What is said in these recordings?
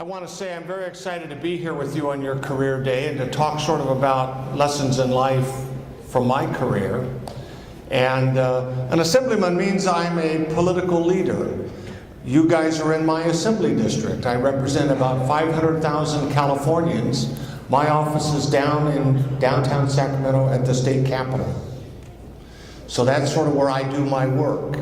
I want to say I'm very excited to be here with you on your career day and to talk sort of about lessons in life from my career. And an assemblyman means I'm a political leader. You guys are in my assembly district. I represent about 500,000 Californians. My office is down in downtown Sacramento at the state capitol. So that's sort of where I do my work.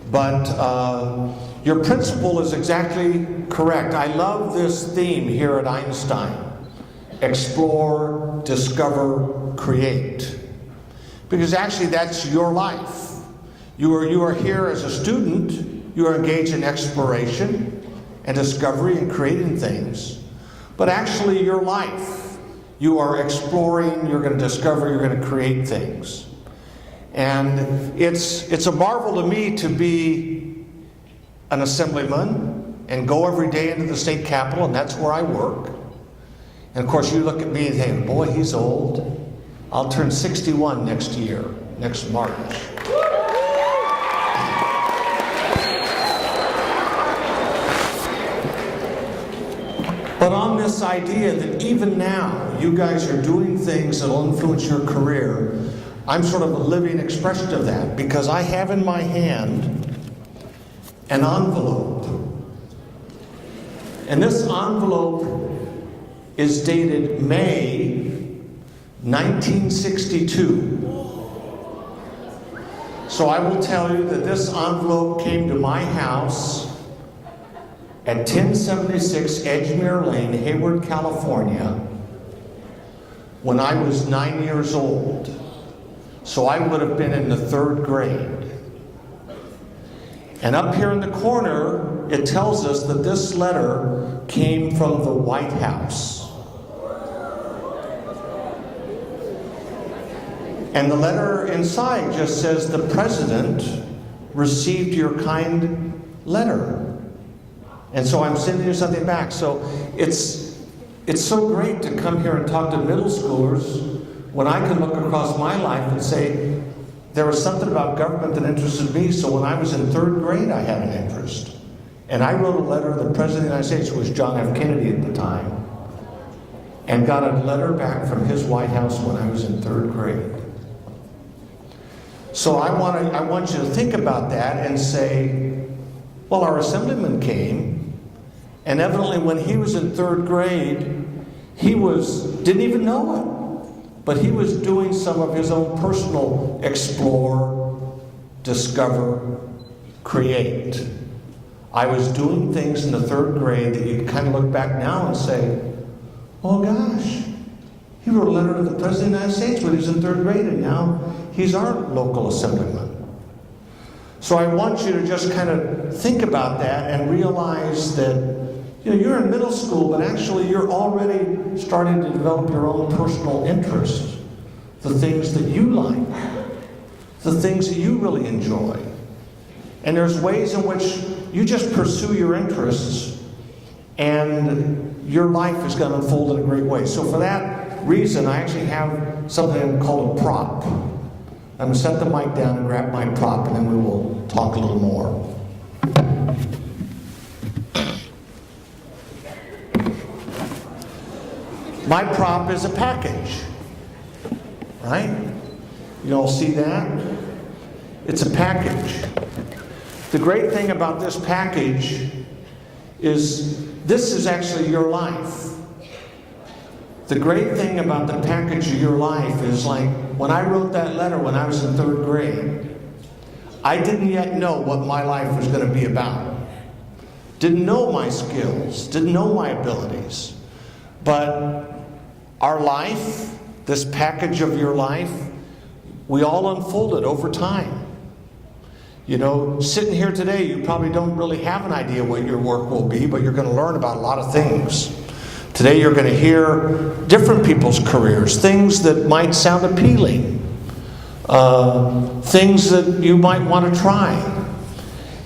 But your principle is exactly correct. I love this theme here at Einstein: explore, discover, create. Because actually that's your life. You are here as a student. You are engaged in exploration and discovery and creating things. But actually your life, you are exploring, you're going to discover, you're going to create things. And it's a marvel to me to be an assemblyman and go every day into the state capitol, and that's where I work. And of course you look at me and think, boy, he's old. I'll turn 61 next year, next March. But on this idea that even now you guys are doing things that will influence your career, I'm sort of a living expression of that, because I have in my hand an envelope. And this envelope is dated May 1962. So I will tell you that this envelope came to my house at 1076 Edgemere Lane, Hayward, California, when I was 9 years old. So I would have been in the 3rd grade. And up here in the corner, it tells us that this letter came from the White House. And the letter inside just says, "The President received your kind letter." And so I'm sending you something back. So it's so great to come here and talk to middle schoolers when I can look across my life and say, there was something about government that interested me, so when I was in 3rd grade, I had an interest. And I wrote a letter to the President of the United States, who was John F. Kennedy at the time, and got a letter back from his White House when I was in 3rd grade. So I want you to think about that and say, well, our assemblyman came, and evidently when he was in 3rd grade, he didn't even know it. But he was doing some of his own personal explore, discover, create. I was doing things in the 3rd grade that you kind of look back now and say, oh gosh, he wrote a letter to the President of the United States when he was in 3rd grade, and now he's our local assemblyman. So I want you to just kind of think about that and realize that you're in middle school, but actually you're already starting to develop your own personal interests, the things that you like, the things that you really enjoy. And there's ways in which you just pursue your interests and your life is going to unfold in a great way. So for that reason, I actually have something called a prop. I'm going to set the mic down and grab my prop, and then we will talk a little more. My prop is a package, right? You all see that? It's a package. The great thing about this package is this is actually your life. The great thing about the package of your life is, like when I wrote that letter when I was in 3rd grade, I didn't yet know what my life was going to be about. Didn't know my skills, didn't know my abilities. But our life, this package of your life, we all unfold it over time. Sitting here today, you probably don't really have an idea what your work will be, but you're going to learn about a lot of things. Today you're going to hear different people's careers, things that might sound appealing, things that you might want to try.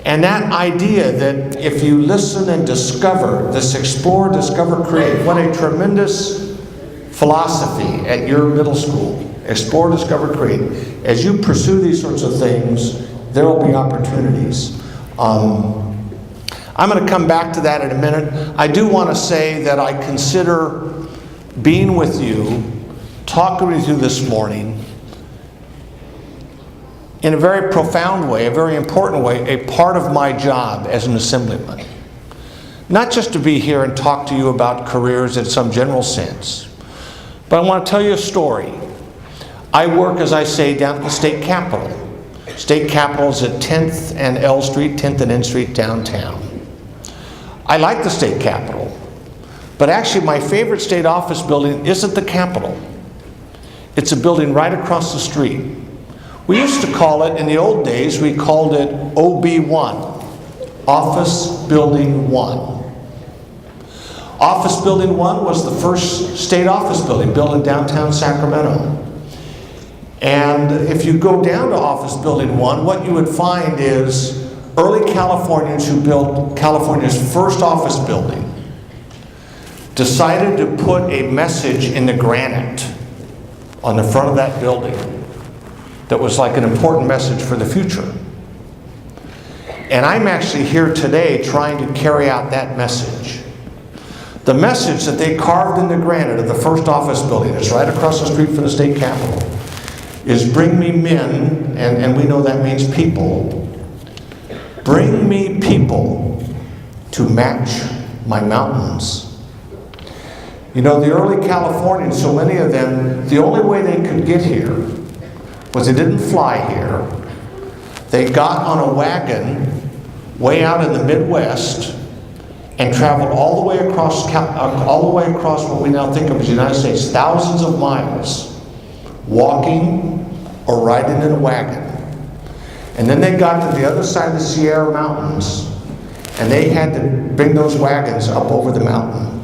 And that idea that if you listen and discover, this explore, discover, create, what a tremendous philosophy at your middle school. Explore, discover, create. As you pursue these sorts of things, there will be opportunities. I'm going to come back to that in a minute. I do want to say that I consider being with you, talking with you this morning, in a very profound way, a very important way, a part of my job as an assemblyman. Not just to be here and talk to you about careers in some general sense, but I want to tell you a story. I work, as I say, down at the state capitol. State capitol is at 10th and L Street, 10th and N Street downtown. I like the state capitol, but actually my favorite state office building isn't the capitol. It's a building right across the street. We used to call it, in the old days, we called it OB1, Office Building 1. Office Building 1 was the first state office building built in downtown Sacramento. And if you go down to Office Building 1, what you would find is early Californians who built California's first office building decided to put a message in the granite on the front of that building that was like an important message for the future. And I'm actually here today trying to carry out that message. The message that they carved in the granite of the first office building is right across the street from the state capitol, is bring me men, and we know that means people. Bring me people to match my mountains. You know, the early Californians, so many of them, the only way they could get here was they didn't fly here. They got on a wagon way out in the Midwest and traveled all the way across what we now think of as the United States, thousands of miles, walking or riding in a wagon. And then they got to the other side of the Sierra Mountains, and they had to bring those wagons up over the mountain.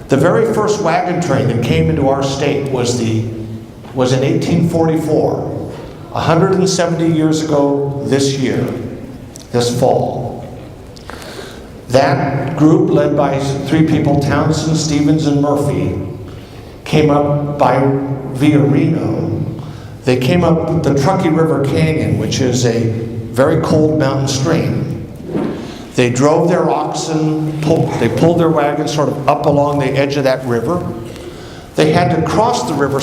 The very first wagon train that came into our state was in 1844, 170 years ago this year, this fall. That group, led by three people, Townsend, Stevens, and Murphy, came up via Reno. They came up the Truckee River Canyon, which is a very cold mountain stream. They drove their oxen, they pulled their wagons sort of up along the edge of that river. They had to cross the river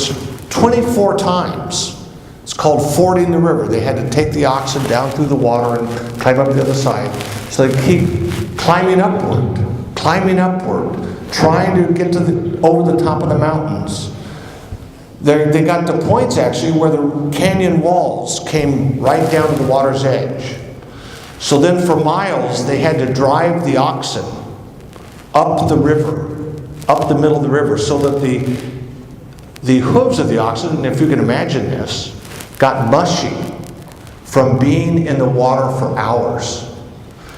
24 times. It's called fording the river. They had to take the oxen down through the water and climb up the other side. So they keep climbing upward, trying to get over the top of the mountains. They got to points actually where the canyon walls came right down to the water's edge. So then for miles they had to drive the oxen up the river, up the middle of the river, so that the hooves of the oxen, and if you can imagine this, got mushy from being in the water for hours.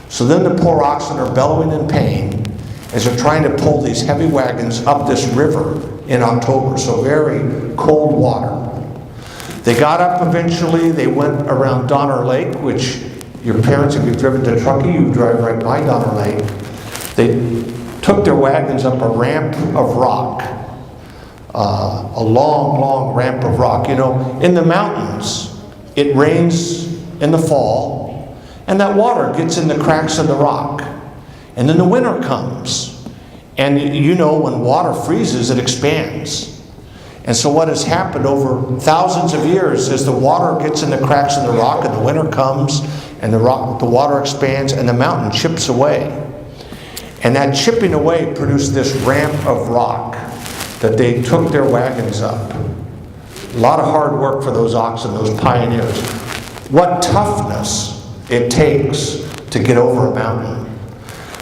So then the poor oxen are bellowing in pain as they're trying to pull these heavy wagons up this river in October, so very cold water. They got up eventually, they went around Donner Lake, which your parents, if you've driven to Truckee, you drive right by Donner Lake. They took their wagons up a ramp of rock, a long, long ramp of rock. You know, in the mountains, it rains in the fall, and that water gets in the cracks in the rock. And then the winter comes, and you know when water freezes, it expands. And so what has happened over thousands of years is the water gets in the cracks in the rock, and the winter comes, and the water expands, and the mountain chips away. And that chipping away produced this ramp of rock that they took their wagons up. A lot of hard work for those oxen, those pioneers. What toughness it takes to get over a mountain.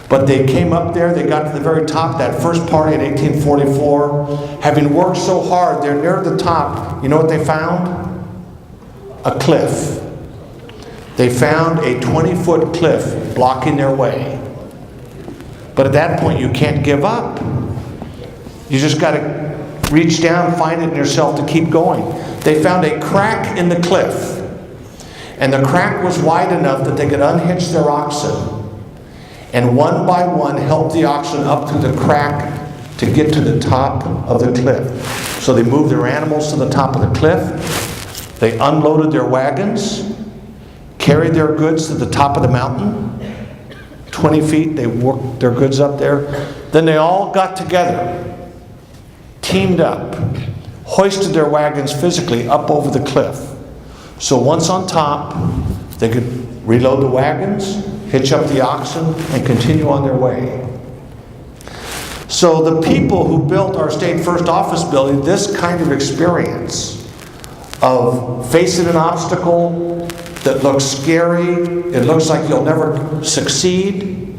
But they came up there, they got to the very top, that first party in 1844. Having worked so hard, they're near the top. You know what they found? A cliff. They found a 20-foot cliff blocking their way. But at that point, you can't give up. You just got to reach down, find it in yourself to keep going. They found a crack in the cliff. And the crack was wide enough that they could unhitch their oxen. And one by one help the oxen up through the crack to get to the top of the cliff. So they moved their animals to the top of the cliff. They unloaded their wagons, carried their goods to the top of the mountain, 20 feet. They worked their goods up there. Then they all got together, teamed up, hoisted their wagons physically up over the cliff. So once on top, they could reload the wagons, hitch up the oxen, and continue on their way. So the people who built our state first office building, this kind of experience of facing an obstacle that looks scary, it looks like you'll never succeed,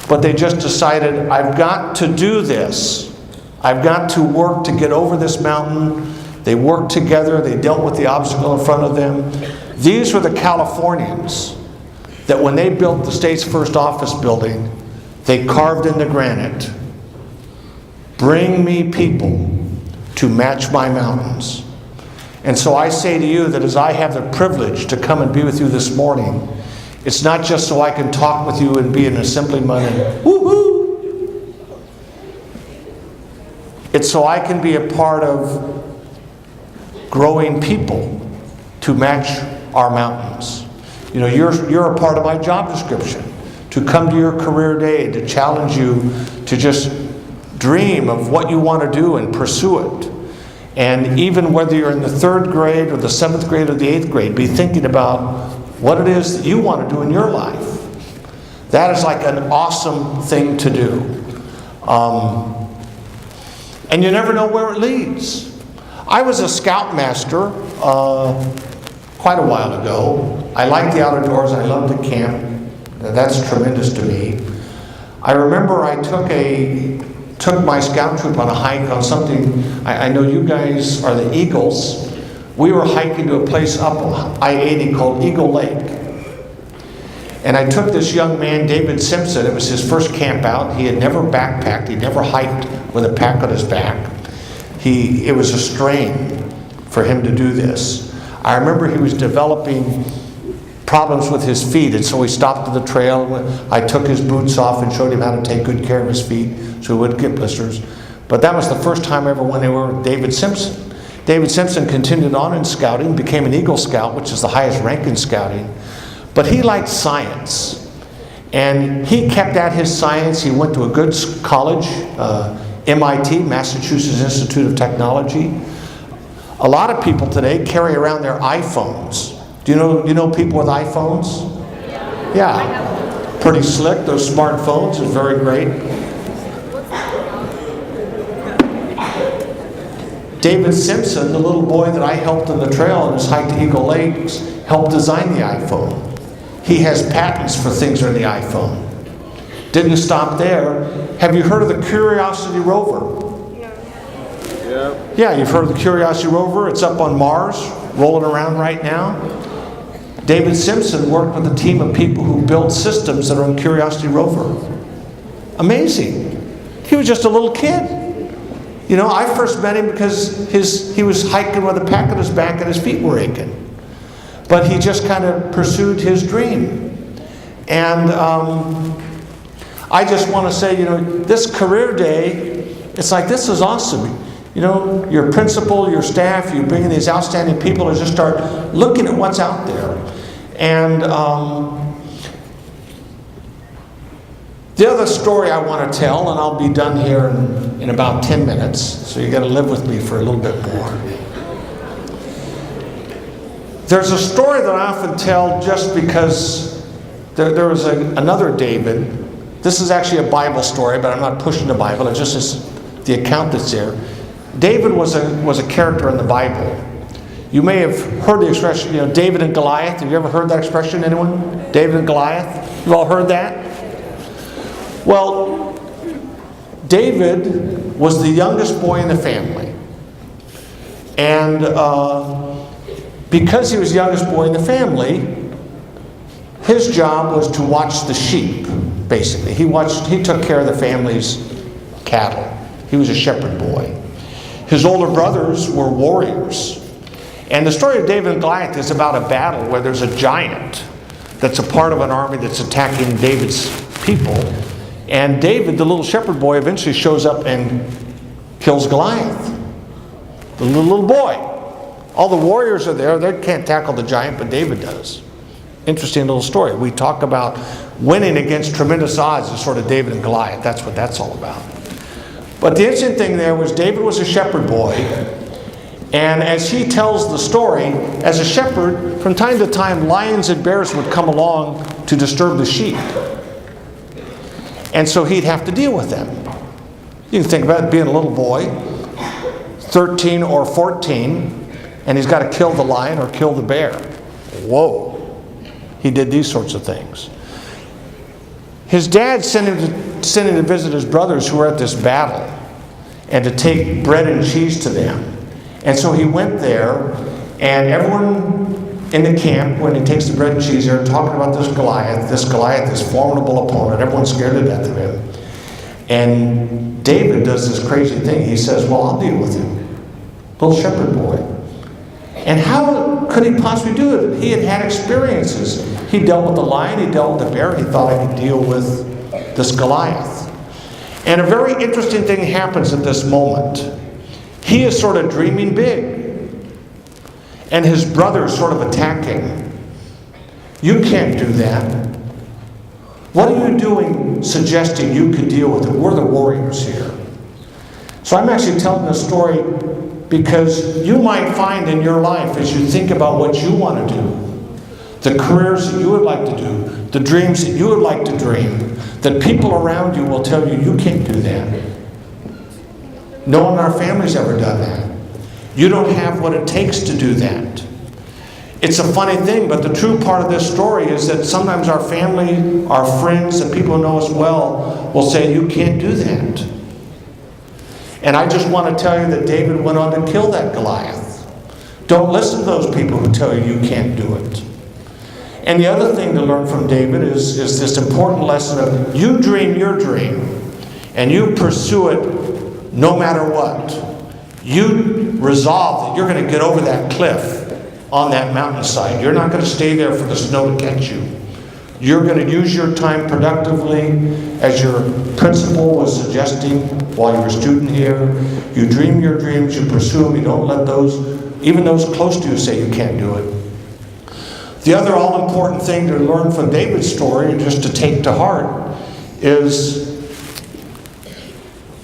but they just decided, I've got to do this. I've got to work to get over this mountain. They worked together, they dealt with the obstacle in front of them. These were the Californians that when they built the state's first office building, they carved in the granite, bring me people to match my mountains. And so I say to you that as I have the privilege to come and be with you this morning, it's not just so I can talk with you and be an assemblyman and woo-hoo. It's so I can be a part of growing people to match our mountains. You know, you're a part of my job description. To come to your career day, to challenge you to just dream of what you want to do and pursue it. And even whether you're in the 3rd grade or the 7th grade or the 8th grade, be thinking about what it is that you want to do in your life. That is like an awesome thing to do. And you never know where it leads. I was a scoutmaster quite a while ago. I like the outdoors. I love to camp. That's tremendous to me. I remember I took my scout troop on a hike on something. I know you guys are the Eagles. We were hiking to a place up I-80 called Eagle Lake. And I took this young man, David Simpson. It was his first camp out. He had never backpacked. He'd never hiked with a pack on his back. It was a strain for him to do this. I remember he was developing problems with his feet, and so he stopped at the trail. I took his boots off and showed him how to take good care of his feet so he wouldn't get blisters. But that was the first time I ever went anywhere with David Simpson. David Simpson continued on in scouting, became an Eagle Scout, which is the highest rank in scouting. But he liked science. And he kept at his science. He went to a good college, MIT, Massachusetts Institute of Technology. A lot of people today carry around their iPhones. Do you know people with iPhones? Yeah. Pretty slick. Those smartphones are very great. David Simpson, the little boy that I helped on the trail on his hike to Eagle Lakes, helped design the iPhone. He has patents for things that are in the iPhone. Didn't stop there. Have you heard of the Curiosity rover? Yeah, you've heard of the Curiosity rover. It's up on Mars, rolling around right now. David Simpson worked with a team of people who build systems that are on Curiosity rover. Amazing. He was just a little kid. You know, I first met him because he was hiking with a pack on his back and his feet were aching. But he just kind of pursued his dream. And I just want to say, you know, this career day, it's like, this is awesome. You know, your principal, your staff, you bring in these outstanding people to just start looking at what's out there. And the other story I want to tell, and I'll be done here in about 10 minutes, so you got to live with me for a little bit more. There's a story that I often tell just because there was another David. This is actually a Bible story, but I'm not pushing the Bible. It just is the account that's there. David was a character in the Bible. You may have heard the expression, you know, David and Goliath. Have you ever heard that expression, anyone? David and Goliath? You've all heard that? Well, David was the youngest boy in the family. And because he was the youngest boy in the family, his job was to watch the sheep, basically. He took care of the family's cattle. He was a shepherd boy. His older brothers were warriors. And the story of David and Goliath is about a battle where there's a giant that's a part of an army that's attacking David's people. And David, the little shepherd boy, eventually shows up and kills Goliath, the little boy. All the warriors are there. They can't tackle the giant, but David does. interesting little story. We talk about winning against tremendous odds as sort of David and Goliath. That's what that's all about. But the interesting thing there was David was a shepherd boy. And as he tells the story, as a shepherd, from time to time, lions and bears would come along to disturb the sheep. And so he'd have to deal with them. You can think about it, being a little boy, 13 or 14, and he's got to kill the lion or kill the bear. Whoa. He did these sorts of things. His dad sent him to visit his brothers who were at this battle and to take bread and cheese to them. And so he went there, and everyone in the camp, when he takes the bread and cheese, they're talking about this Goliath, this formidable opponent. Everyone's scared to death of him. And David does this crazy thing. He says, well, I'll deal with him. Little shepherd boy. And how could he possibly do it? He had had experiences. He dealt with the lion, he dealt with the bear, he thought I could deal with this Goliath. And a very interesting thing happens at this moment. He is sort of dreaming big. And his brothers sort of attack him. You can't do that. What are you doing suggesting you could deal with it? We're the warriors here. So I'm actually telling this story because you might find in your life, as you think about what you want to do, the careers that you would like to do, the dreams that you would like to dream, that people around you will tell you, you can't do that. No one in our family's ever done that. You don't have what it takes to do that. It's a funny thing, but the true part of this story is that sometimes our family, our friends, and people who know us well will say, you can't do that. And I just want to tell you that David went on to kill that Goliath. Don't listen to those people who tell you you can't do it. And the other thing to learn from David is this important lesson of you dream your dream and you pursue it no matter what. You resolve that you're going to get over that cliff on that mountainside. You're not going to stay there for the snow to catch you. You're going to use your time productively, as your principal was suggesting while you were a student here. You dream your dreams, you pursue them, you don't let those, even those close to you, say you can't do it. The other all-important thing to learn from David's story, and just to take to heart, is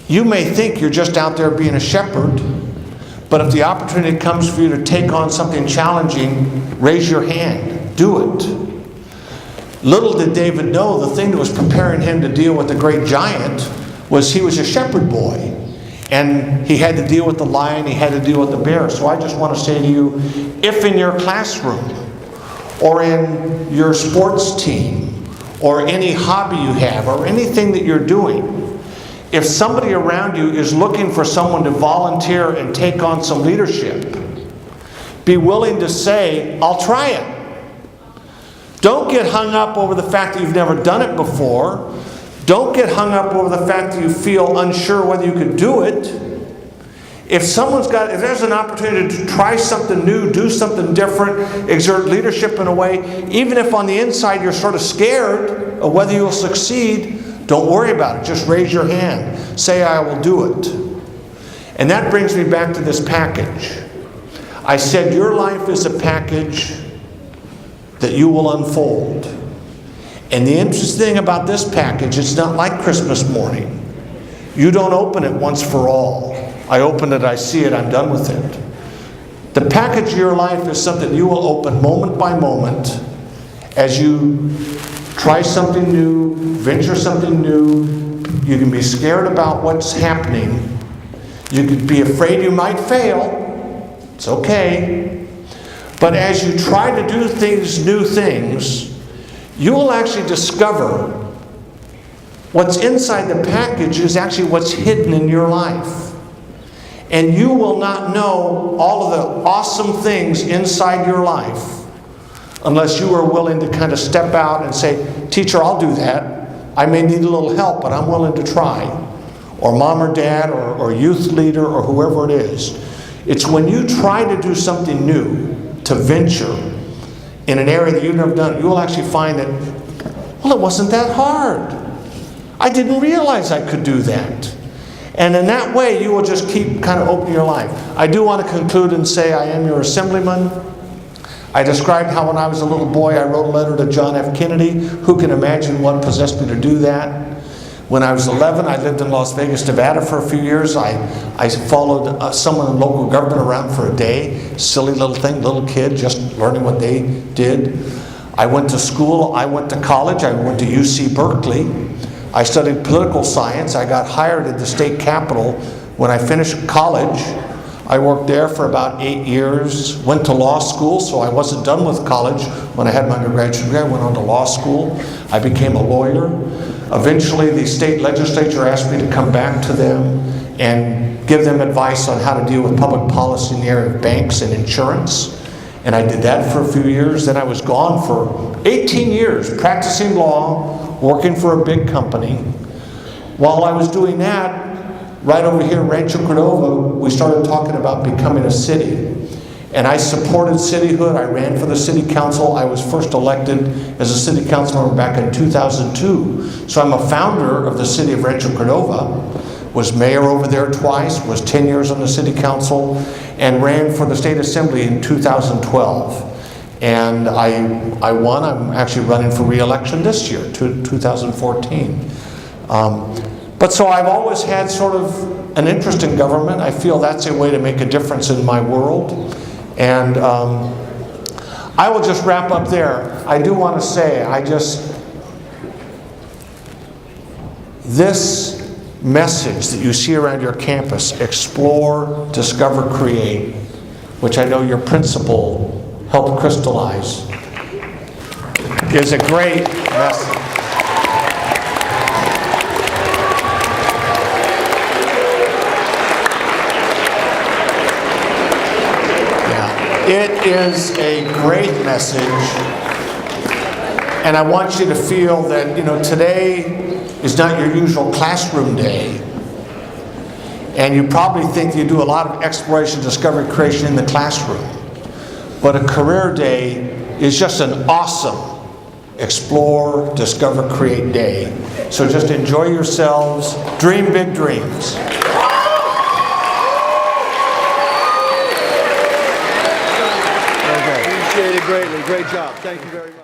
you may think you're just out there being a shepherd, but if the opportunity comes for you to take on something challenging, raise your hand, do it. Little did David know the thing that was preparing him to deal with the great giant was he was a shepherd boy. And he had to deal with the lion, he had to deal with the bear. So I just want to say to you, if in your classroom, or in your sports team, or any hobby you have, or anything that you're doing, if somebody around you is looking for someone to volunteer and take on some leadership, be willing to say, I'll try it. Don't get hung up over the fact that you've never done it before. Don't get hung up over the fact that you feel unsure whether you could do it. If there's an opportunity to try something new, do something different, exert leadership in a way, even if on the inside you're sort of scared of whether you'll succeed, don't worry about it. Just raise your hand. Say, I will do it. And that brings me back to this package. I said your life is a package that you will unfold. And the interesting thing about this package, it's not like Christmas morning. You don't open it once for all. I open it, I see it, I'm done with it. The package of your life is something you will open moment by moment as you try something new, venture something new. You can be scared about what's happening. You could be afraid you might fail. It's okay. But as you try to do new things, you will actually discover what's inside the package is actually what's hidden in your life. And you will not know all of the awesome things inside your life unless you are willing to kind of step out and say, teacher, I'll do that. I may need a little help, but I'm willing to try. Or mom or dad or youth leader or whoever it is. It's when you try to do something new, to venture in an area that you've never done, you will actually find that, well, it wasn't that hard. I didn't realize I could do that. And in that way, you will just keep kind of opening your life. I do want to conclude and say I am your assemblyman. I described how when I was a little boy I wrote a letter to John F. Kennedy. Who can imagine what possessed me to do that? When I was 11, I lived in Las Vegas, Nevada for a few years. I followed someone in local government around for a day. Silly little thing, little kid, just learning what they did. I went to school, I went to college, I went to UC Berkeley. I studied political science. I got hired at the state capitol when I finished college. I worked there for about 8 years, went to law school, so I wasn't done with college when I had my undergraduate degree. I went on to law school. I became a lawyer. Eventually, the state legislature asked me to come back to them and give them advice on how to deal with public policy in the area of banks and insurance. And I did that for a few years. Then I was gone for 18 years, practicing law, working for a big company. While I was doing that, right over here in Rancho Cordova, we started talking about becoming a city. And I supported cityhood. I ran for the city council. I was first elected as a city councilor back in 2002. So I'm a founder of the city of Rancho Cordova, was mayor over there twice, was 10 years on the city council, and ran for the state assembly in 2012. And I won. I'm actually running for re-election this year, 2014. But so I've always had sort of an interest in government. I feel that's a way to make a difference in my world. And I will just wrap up there. I do want to say, this message that you see around your campus, explore, discover, create, which I know your principal helped crystallize, is a great message. It is a great message, and I want you to feel that, today is not your usual classroom day, and you probably think you do a lot of exploration, discovery, creation in the classroom, but a career day is just an awesome explore, discover, create day. So just enjoy yourselves, dream big dreams. Appreciate it greatly. Great job. Thank you very much.